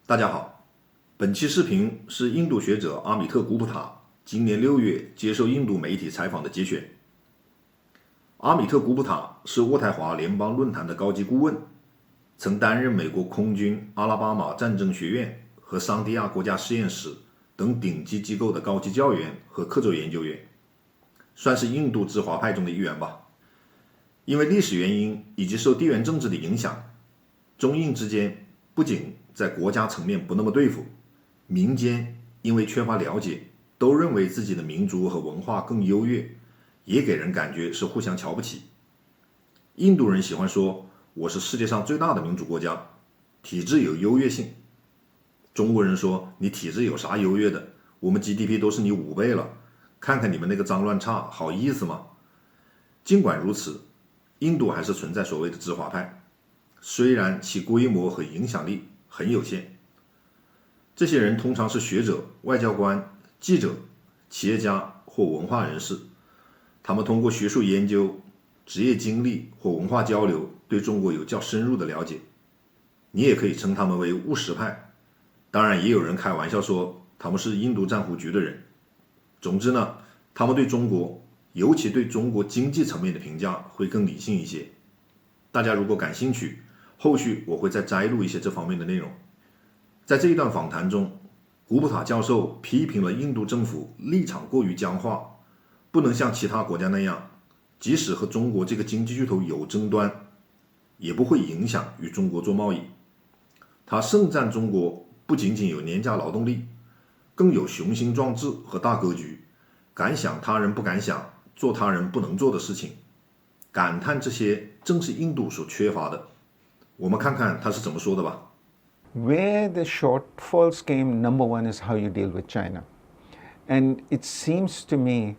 大家好，本期视频是印度学者阿米特·古普塔今年6月接受印度媒体采访的节选。阿米特·古普塔是渥太华联邦论坛的高级顾问，曾担任美国空军阿拉巴马战争学院和桑迪亚国家实验室等顶级机构的高级教员和客座研究员，算是印度知华派中的一员吧。因为历史原因以及受地缘政治的影响，中印之间不仅在国家层面不那么对付，民间因为缺乏了解，都认为自己的民族和文化更优越，也给人感觉是互相瞧不起。印度人喜欢说我是世界上最大的民主国家，体制有优越性。中国人说你体制有啥优越的，我们 GDP 都是你5倍了，看看你们那个脏乱差，好意思吗？尽管如此，印度还是存在所谓的知华派，虽然其规模和影响力很有限。这些人通常是学者、外交官、记者、企业家或文化人士，他们通过学术研究、职业经历或文化交流，对中国有较深入的了解。你也可以称他们为务实派，当然也有人开玩笑说他们是印度战狐局的人。总之呢，他们对中国，尤其对中国经济层面的评价会更理性一些。大家如果感兴趣，后续我会再摘录一些这方面的内容。在这一段访谈中，古普塔教授批评了印度政府立场过于僵化，不能像其他国家那样，即使和中国这个经济巨头有争端，也不会影响与中国做贸易。他盛赞中国不仅仅有廉价劳动力，更有雄心壮志和大格局，敢想他人不敢想，做他人不能做的事情，感叹这些正是印度所缺乏的。我们看看他是怎么说的吧。Where the shortfalls came, number one is how you deal with China. And it seems to me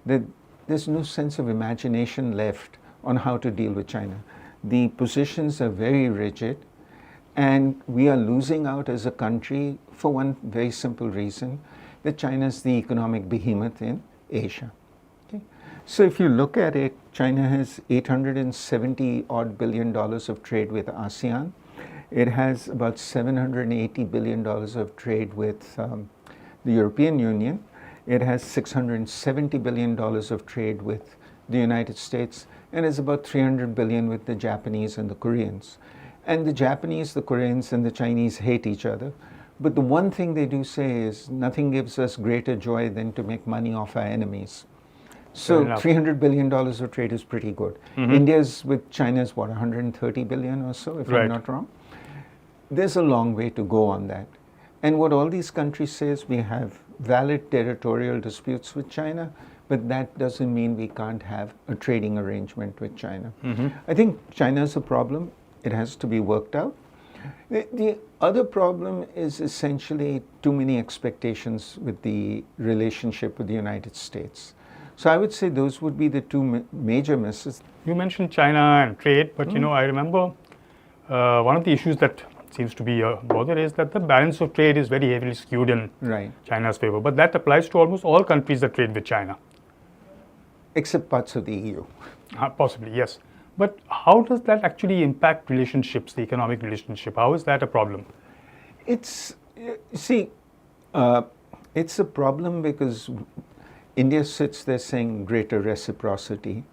that there's no sense of imagination left on how to deal with China. The positions are very rigid, and we are losing out as a country for one very simple reason, that China is the economic behemoth in Asia. Okay? So if you look at it, China has $870 odd billion of trade with ASEAN. It has about $780 billion of trade with the European Union. It has $670 billion of trade with the United States, and it's about $300 billion with the Japanese and the Koreans. And the Japanese, the Koreans, and the Chinese hate each other. But the one thing they do say is nothing gives us greater joy than to make money off our enemies. So $300 billion of trade is pretty good. India's with China's what, 130 billion or so, if I'm not wrong? There's a long way to go on that. And what all these countries say is we have valid territorial disputes with China, but that doesn't mean we can't have a trading arrangement with China. I think China's a problem. It has to be worked out. The other problem is essentially too many expectations with the relationship with the United States. So I would say those would be the two major misses. You mentioned China and trade, but I remember one of the issues that seems to be a bother is that the balance of trade is very heavily skewed in China's favor. But that applies to almost all countries that trade with China. Except parts of the EU. Possibly, yes. But how does that actually impact relationships, the economic relationship? How is that a problem? It's a problem because India sits there saying greater reciprocity.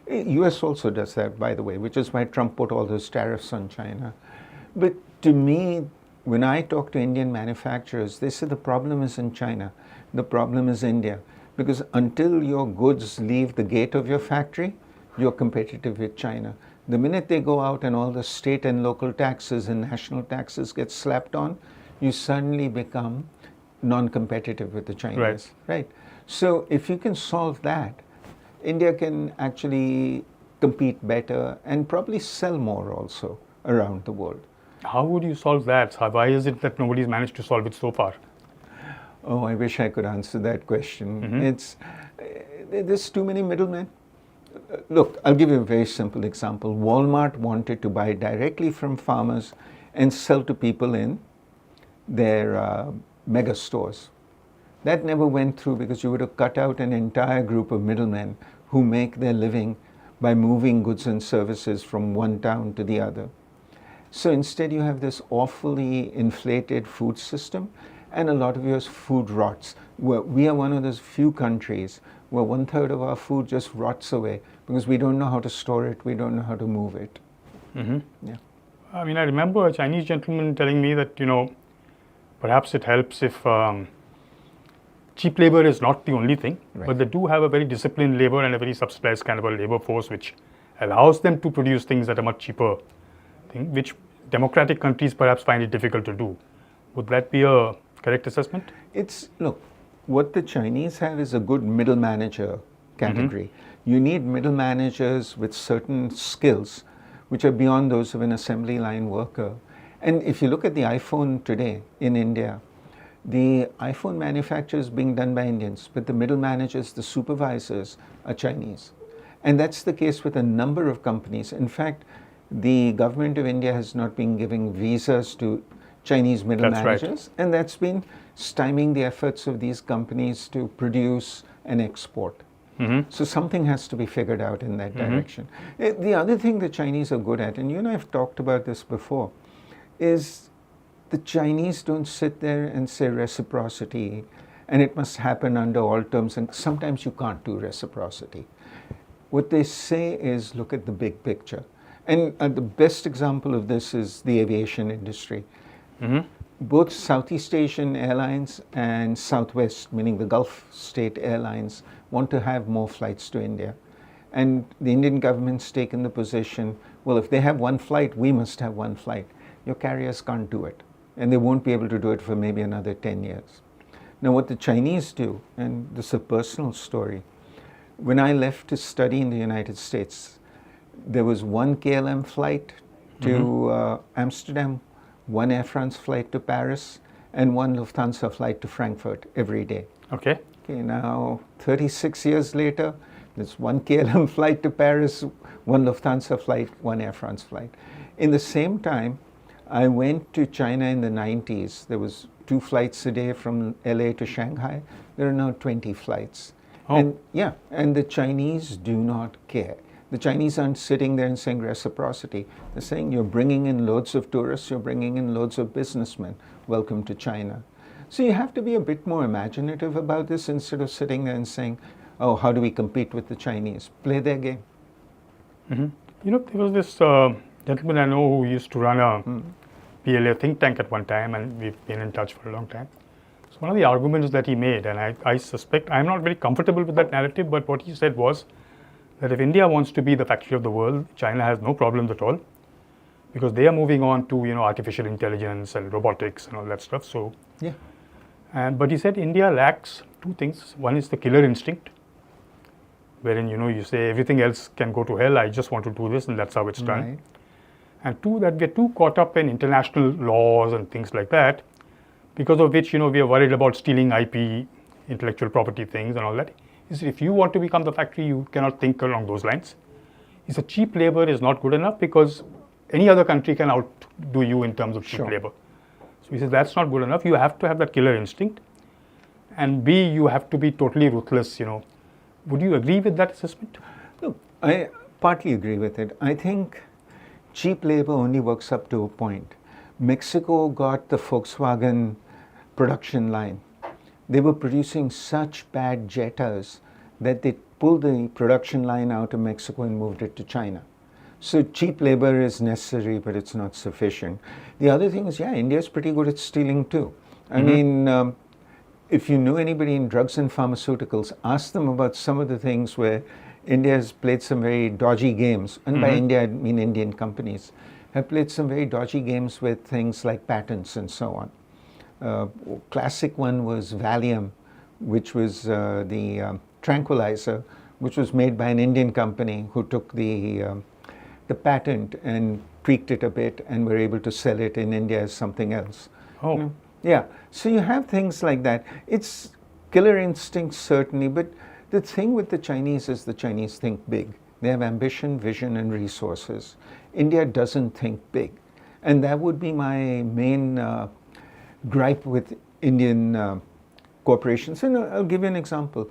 US also does that, by the way, which is why Trump put all those tariffs on China. But to me, when I talk to Indian manufacturers, they say the problem isn't China, the problem is India. Because until your goods leave the gate of your factory, you're competitive with China. The minute they go out and all the state and local taxes and national taxes get slapped on, you suddenly become non-competitive with the Chinese. Right. So if you can solve that, India can actually compete better and probably sell more also around the world. How would you solve that? Why is it that nobody's managed to solve it so far? Oh, I wish I could answer that question. There's too many middlemen. Look, I'll give you a very simple example. Walmart wanted to buy directly from farmers and sell to people in their mega stores. That never went through because you would have cut out an entire group of middlemen who make their living by moving goods and services from one town to the other. So instead you have this awfully inflated food system, and a lot of your food rots. We are one of those few countries where 1/3 of our food just rots away because we don't know how to store it, we don't know how to move it. Yeah. I mean, I remember a Chinese gentleman telling me that, perhaps it helps if cheap labor is not the only thing, but they do have a very disciplined labor and a very subsidized kind of a labor force which allows them to produce things at a much cheaper thing, which democratic countries perhaps find it difficult to do. Would that be a correct assessment? Look, what the Chinese have is a good middle manager category. You need middle managers with certain skills which are beyond those of an assembly line worker. And if you look at the iPhone today in India, the iPhone manufacture is being done by Indians, but the middle managers, the supervisors, are Chinese. And that's the case with a number of companies. In fact, the government of India has not been giving visas to Chinese middle managers, and that's been stymieing the efforts of these companies to produce and export. So something has to be figured out in that direction. The other thing the Chinese are good at, and you and I have talked about this before, is the Chinese don't sit there and say reciprocity and it must happen under all terms, and sometimes you can't do reciprocity. What they say is look at the big picture. And the best example of this is the aviation industry. Both Southeast Asian airlines and Southwest, meaning the Gulf state airlines, want to have more flights to India. And the Indian government's taken the position, well, if they have one flight, we must have one flight. Your carriers can't do it. And they won't be able to do it for maybe another 10 years. Now, what the Chinese do, and this is a personal story, when I left to study in the United States, there was one KLM flight to Amsterdam, one Air France flight to Paris, and one Lufthansa flight to Frankfurt every day. Okay, now 36 years later, there's one KLM flight to Paris, one Lufthansa flight, one Air France flight. In the same time, I went to China in the 90s. There was 2 flights a day from LA to Shanghai. There are now 20 flights. And the Chinese do not care. The Chinese aren't sitting there and saying reciprocity. They're saying you're bringing in loads of tourists, you're bringing in loads of businessmen. Welcome to China. So you have to be a bit more imaginative about this instead of sitting there and saying, oh, how do we compete with the Chinese? Play their game. There was this gentleman I know who used to run a PLA think tank at one time, and we've been in touch for a long time. So one of the arguments that he made, and I suspect, I'm not very comfortable with that narrative, but what he said was that if India wants to be the factory of the world, China has no problems at all, because they are moving on to artificial intelligence and robotics and all that stuff. So but he said India lacks 2 things. One is the killer instinct, wherein you say everything else can go to hell, I just want to do this, and that's how it's done. And 2, that we're too caught up in international laws and things like that, because of which we are worried about stealing IP, intellectual property things and all that. Is if you want to become the factory, you cannot think along those lines. Is a cheap labor is not good enough because any other country can outdo you in terms of cheap labor. So he says that's not good enough. You have to have that killer instinct, and B, you have to be totally ruthless. Would you agree with that assessment? Look, I partly agree with it. I think cheap labor only works up to a point. Mexico got the Volkswagen production line. They were producing such bad Jettas that they pulled the production line out of Mexico and moved it to China. So cheap labor is necessary, but it's not sufficient. The other thing is, India is pretty good at stealing too. I mean, if you know anybody in drugs and pharmaceuticals, ask them about some of the things where India has played some very dodgy games. And by India, I mean Indian companies have played some very dodgy games with things like patents and so on. Classic one was Valium, which was the tranquilizer, which was made by an Indian company who took the patent and tweaked it a bit and were able to sell it in India as something else. So you have things like that. It's killer instincts certainly, but the thing with the Chinese is the Chinese think big. They have ambition, vision, and resources. India doesn't think big, and that would be my main gripe with Indian corporations. And I'll give you an example.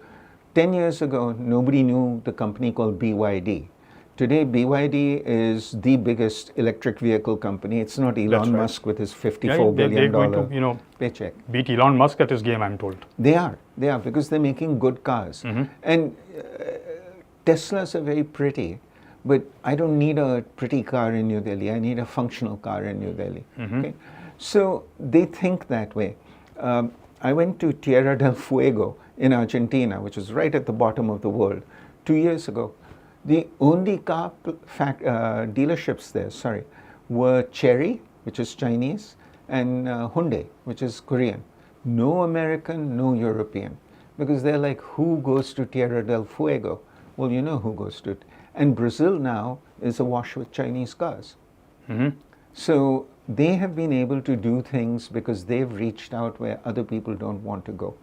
10 years ago, nobody knew the company called BYD. Today, BYD is the biggest electric vehicle company. It's not Elon Musk with his $54 billion they're going to, paycheck. Beat Elon Musk at his game, I'm told. They are, because they're making good cars. And Teslas are very pretty, but I don't need a pretty car in New Delhi. I need a functional car in New Delhi. Okay? So they think that way. I went to Tierra del Fuego in Argentina, which is right at the bottom of the world, 2 years ago. The only car dealerships there, were Chery, which is Chinese, and Hyundai, which is Korean. No American, no European. Because they're like, who goes to Tierra del Fuego? Well, you know who goes to it. And Brazil now is awash with Chinese cars. So they have been able to do things because they've reached out where other people don't want to go.